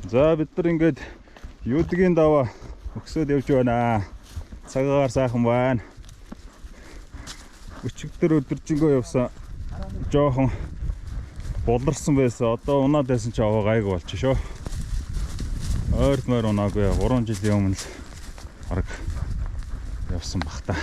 За бид нар ингээд юудгийн даваа өгсөд явж байна. Цагаагаар сайхан байна. Өчигдөр өдөржингөө явсан. Жоохон болорсон байсан. Одоо унаад байсан ч аваа гайг болчих шөө. Ойрмоор унаагүй 3 жилийн өмнө л арга явсан бах та.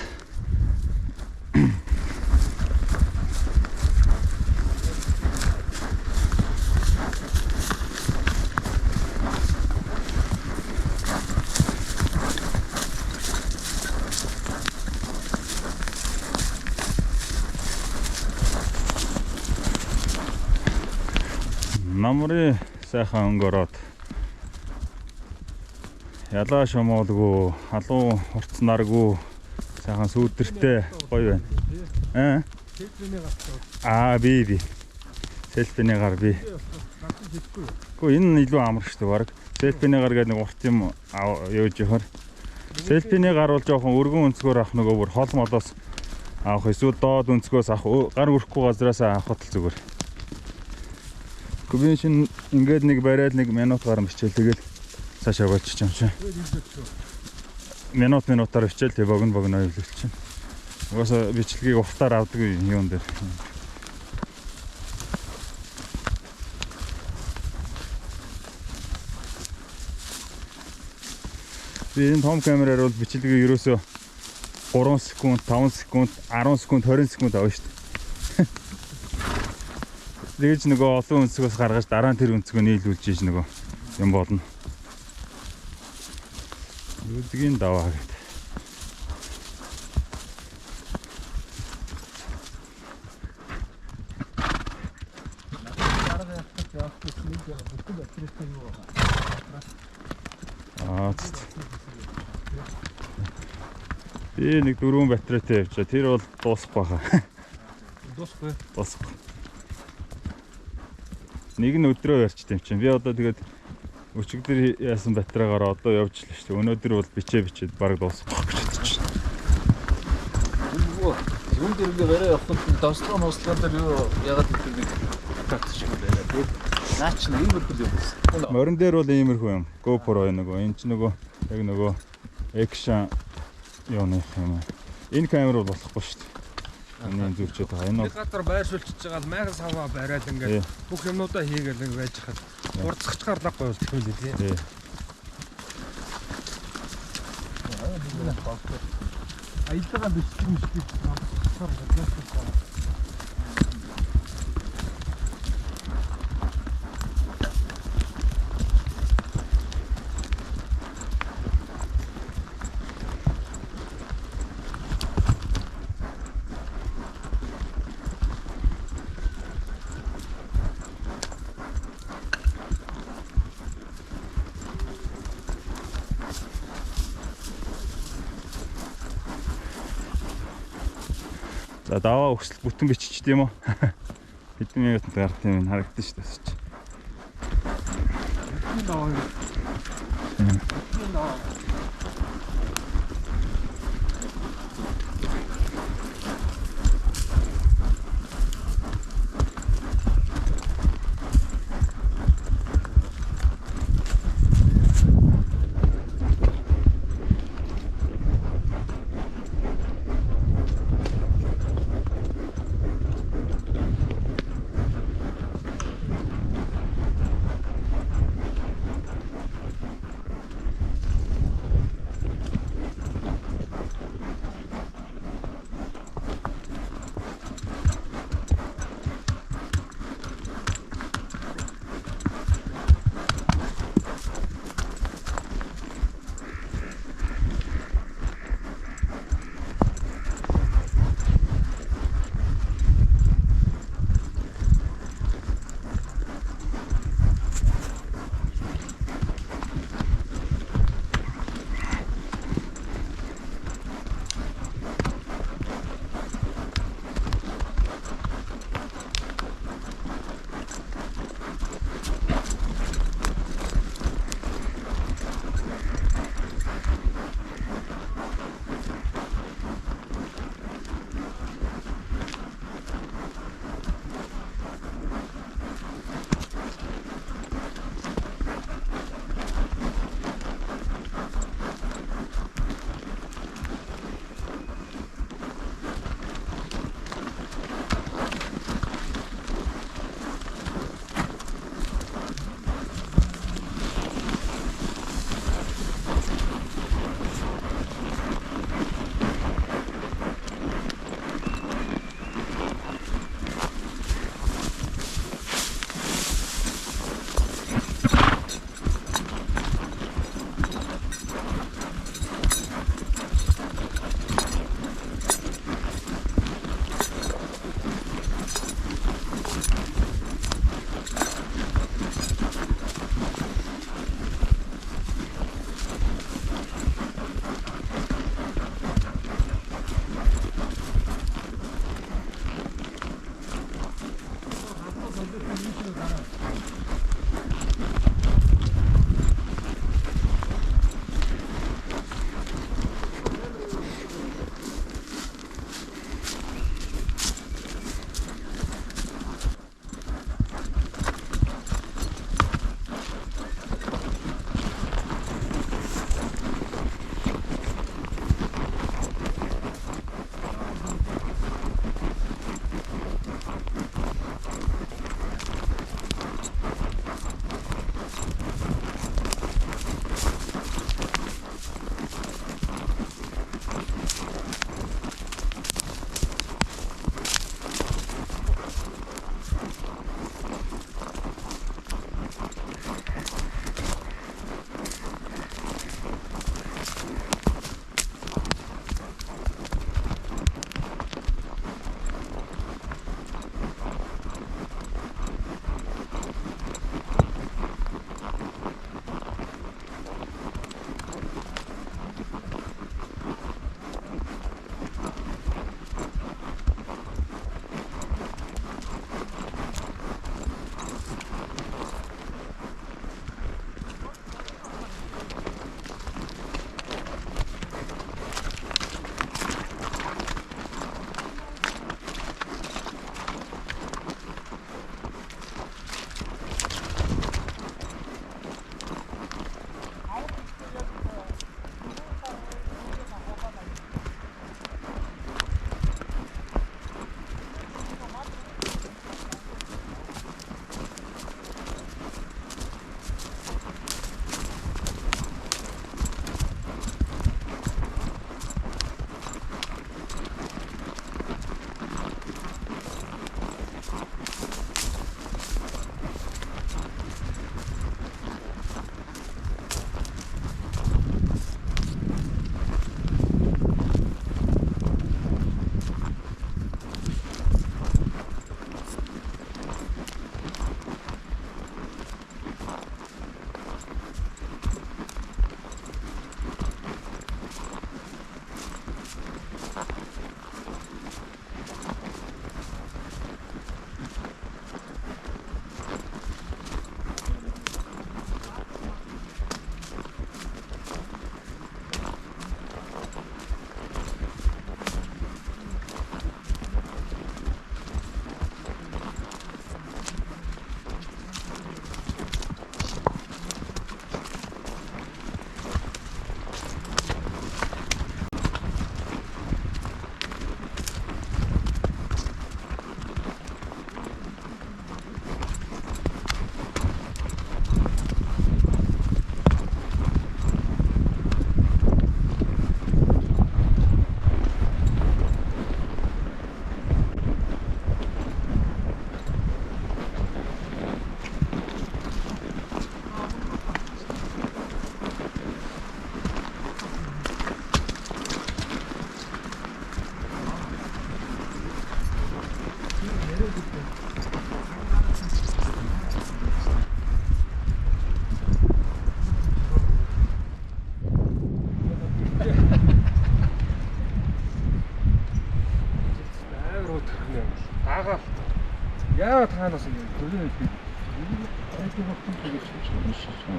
Намрын сайхан өнгөрөөд ялаа шомоолгүй, халуун уртснаргүй сайхан сүүдэртэй гоё байна. Би. Селфиний гар би. Гэхдээ энэ нь илүү амар шүү дээ баг. Селфиний гар гэдэг нэг урт юм явж явахаар. Селфиний гар бол жоохон өргөн өнцгөр авах нөгөө бүр хол молоос авах эсвэл доод өнцгөөс авах гар өрөхгүй газраас авахд л зүгээр. Би шинэ ингээд нэг барайл нэг минут гарсан бичээл тэгэл цаашаа болчих юм чинь. Минутаар бичээл тэг богино явуулчих чинь. Угаасаа бичлэгийг уртаар авдаг юм дээр. Би энэ том камераар бол бичлэгийг ерөөсөө 3 секунд, 5 секунд, 10 секунд, 20 секунд авна шүү дээ. Тэгэж нөгөө олон өнцгөөс гаргаж дараа нь тэр өнцгөө нийлүүлж ийж нөгөө юм болно. Юудгийн даваа гэдэг. Би нэг 4 батарейтай явчаа. Тэр бол дуусах байхаа. Дуусахгүй. Нэг нь өдрөө ярьчих юм чинь. Би одоо тэгээд өчигдөр яасан батарейгаар одоо явж л шүү дээ. Өнөөдөр бол бичээд бараг дуусах гэж бодож байна. Юм дээр ингээ барай явах нь дослон дээр юу ягаад гэдэг нэг тактик юм байна. Тэгээд наач нь иймэрхүү юм байна. Морин дээр бол иймэрхүү юм. GoPro нөгөө энэ ч нөгөө яг нөгөө экшн юуны юм. Энэ камер бол болохгүй шүү дээ. Энэ зүрчээд байгаа. Энэ навигатор байршуулчихж байгаа л майхан саваа бариад ингээд бүх юмнуудаа хийгээл нэг байж хаад урдсахч гарлахгүй бол тэгвэл тий. Аяллага бичлэг юм шиг байна. За даваа өгсөл бүтэн биччихд юм уу? Хэдэн минутанд гарах юм харагдсан шүү дээ. Энэ даваа.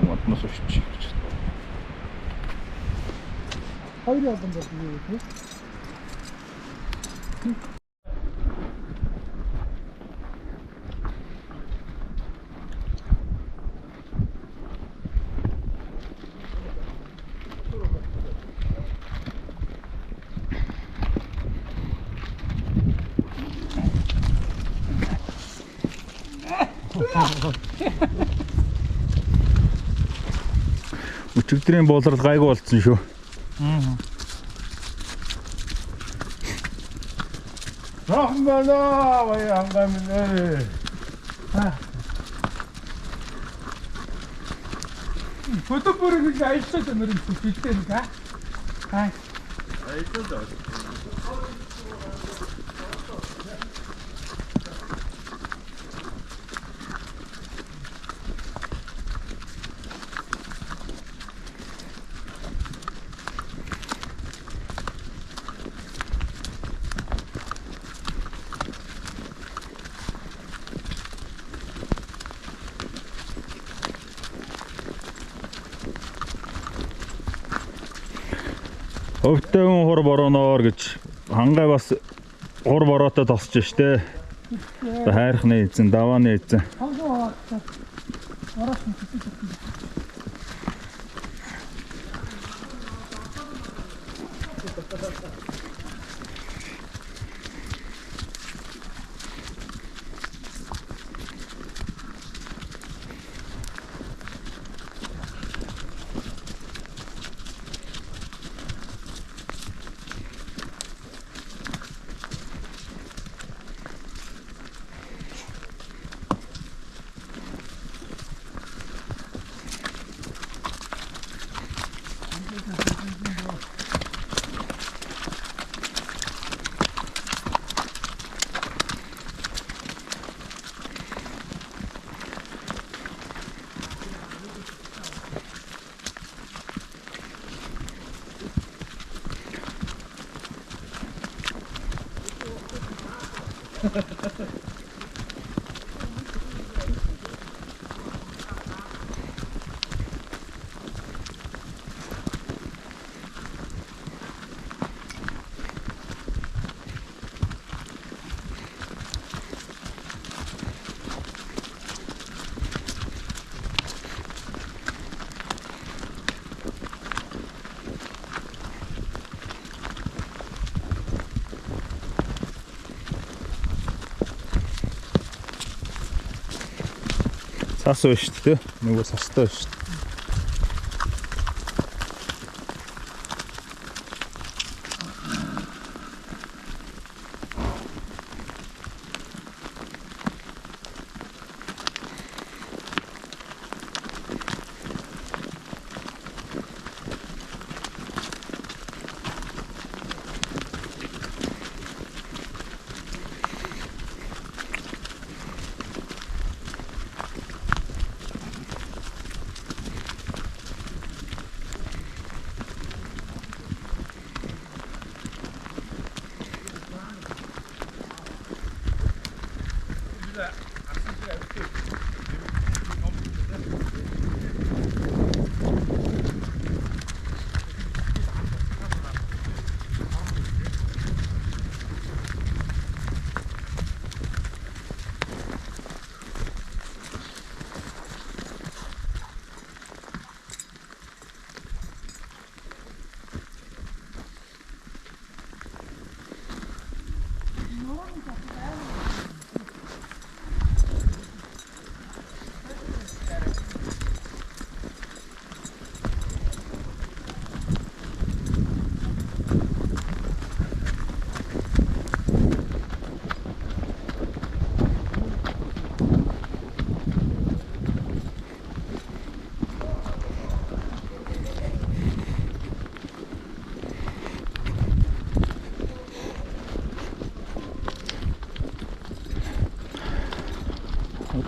Модноос өччих. Хоёр ялан бол юу вэ? Өчигдрийн буулрал гайгүй болцсон шүү. Рахм байна баяа ангамнэ. Фотопорыг аялцаад өнөр хэлтэй нэг аа. Аялал. Өвтөн хур борооноор гэж хангай бас хур бороотой тосч штэ. Хайрхны эзэн, давааны эзэн. Сас байна шүү дээ. Нөгөө састай байна шүү дээ.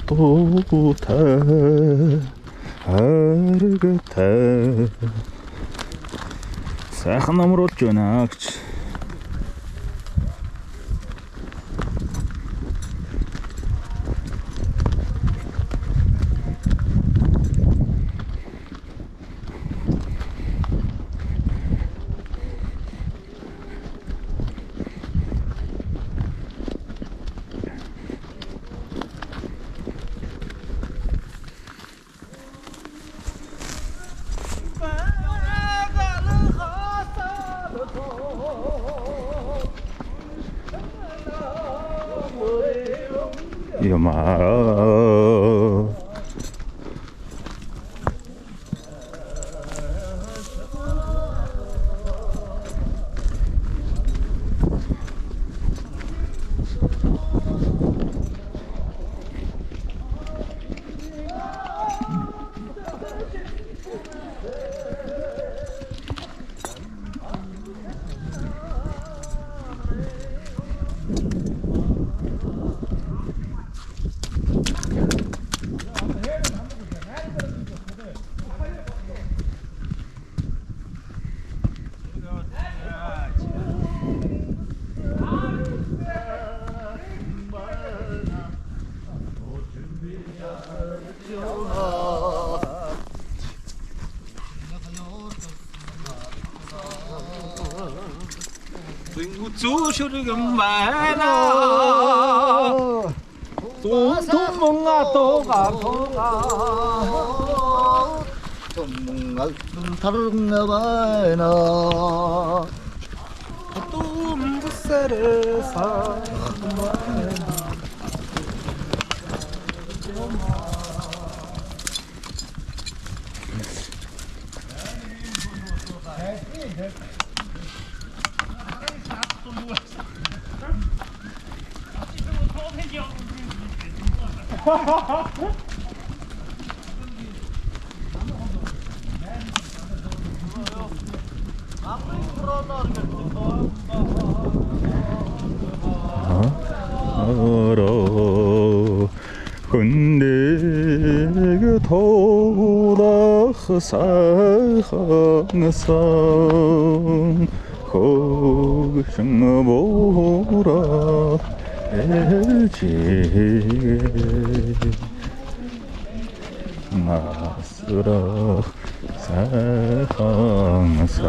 Туутай харгатай сайхан амруулж байна гэж. 마 우주시르금 마나 동동몽아 도가 동문가 다른가 봐나 똥부세를 사 알아 근데 그 도다사항상 거기서 보라 엘지게 마스라 사항사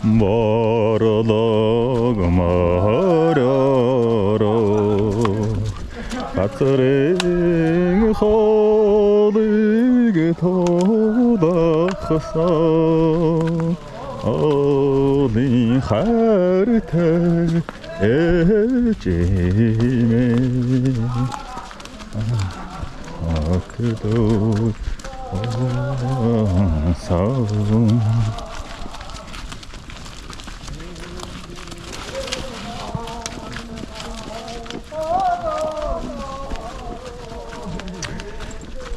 말하다가 말하라 가짜랭이 하늘게 도다가사 어디 하르테 에지메 그도 사움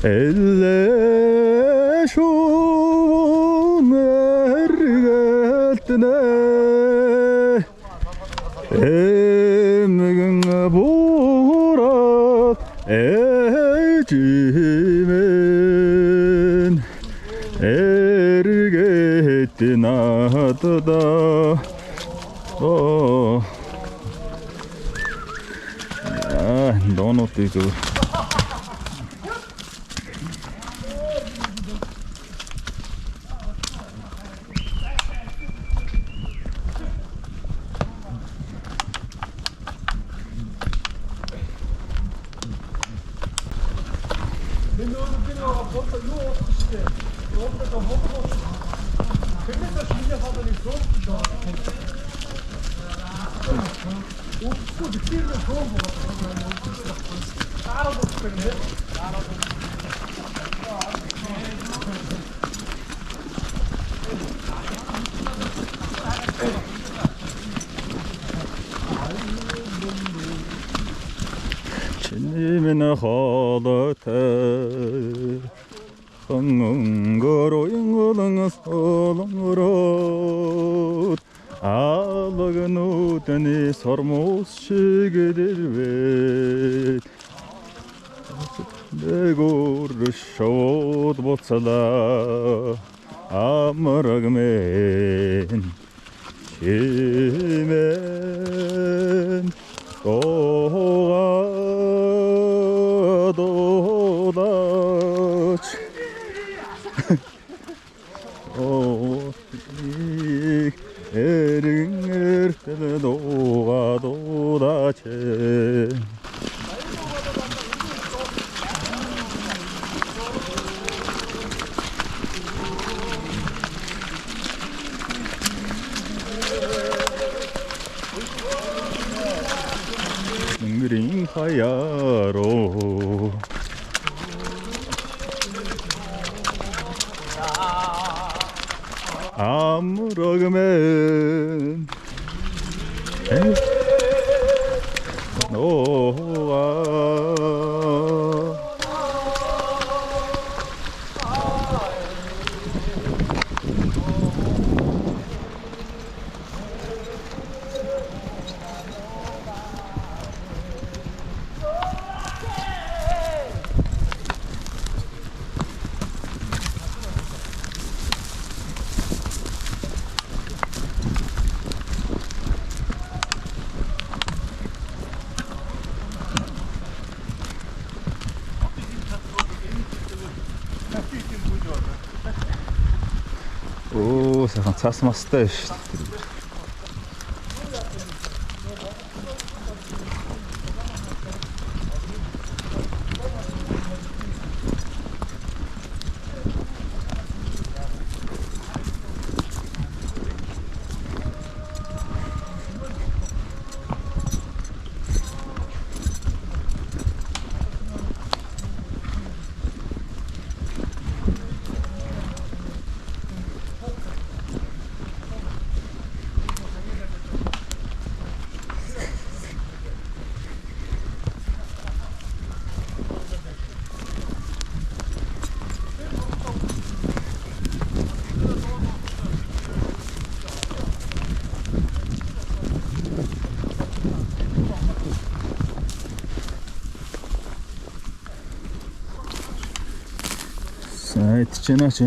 Elle şunergetne emgin burat ecimen ergettin adıda donutuydu. 진리면 하다테 흥거로 영어는 солонгоро алгын үтни сормус шигдэлвэ дээгүр шууд буцалаа амрагмэн чимэн 도다ч 에링에르 도다체 баяро амрогмен 노아 Оо сайхан цаас мастай шүү дээ. Сайд чэнаач.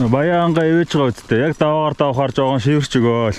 Баяанга ивэж байгаа үсттэй. Яг даваагаар давхаар жоохон шивэрч өгөөл.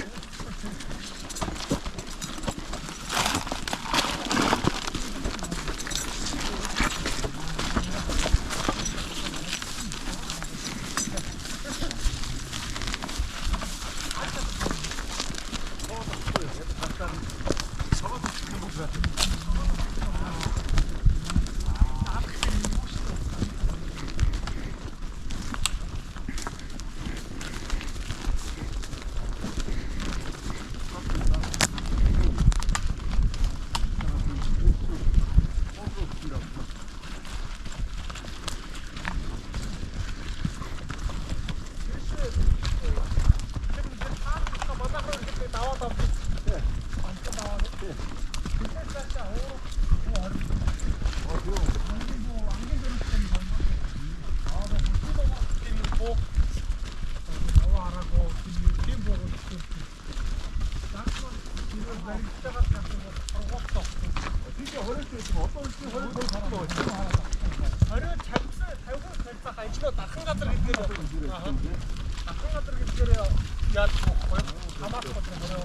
ажлаа дахан гадар гэдгээр дахан гадар гэдгээр яаж болохгүй хамаах бодлоо.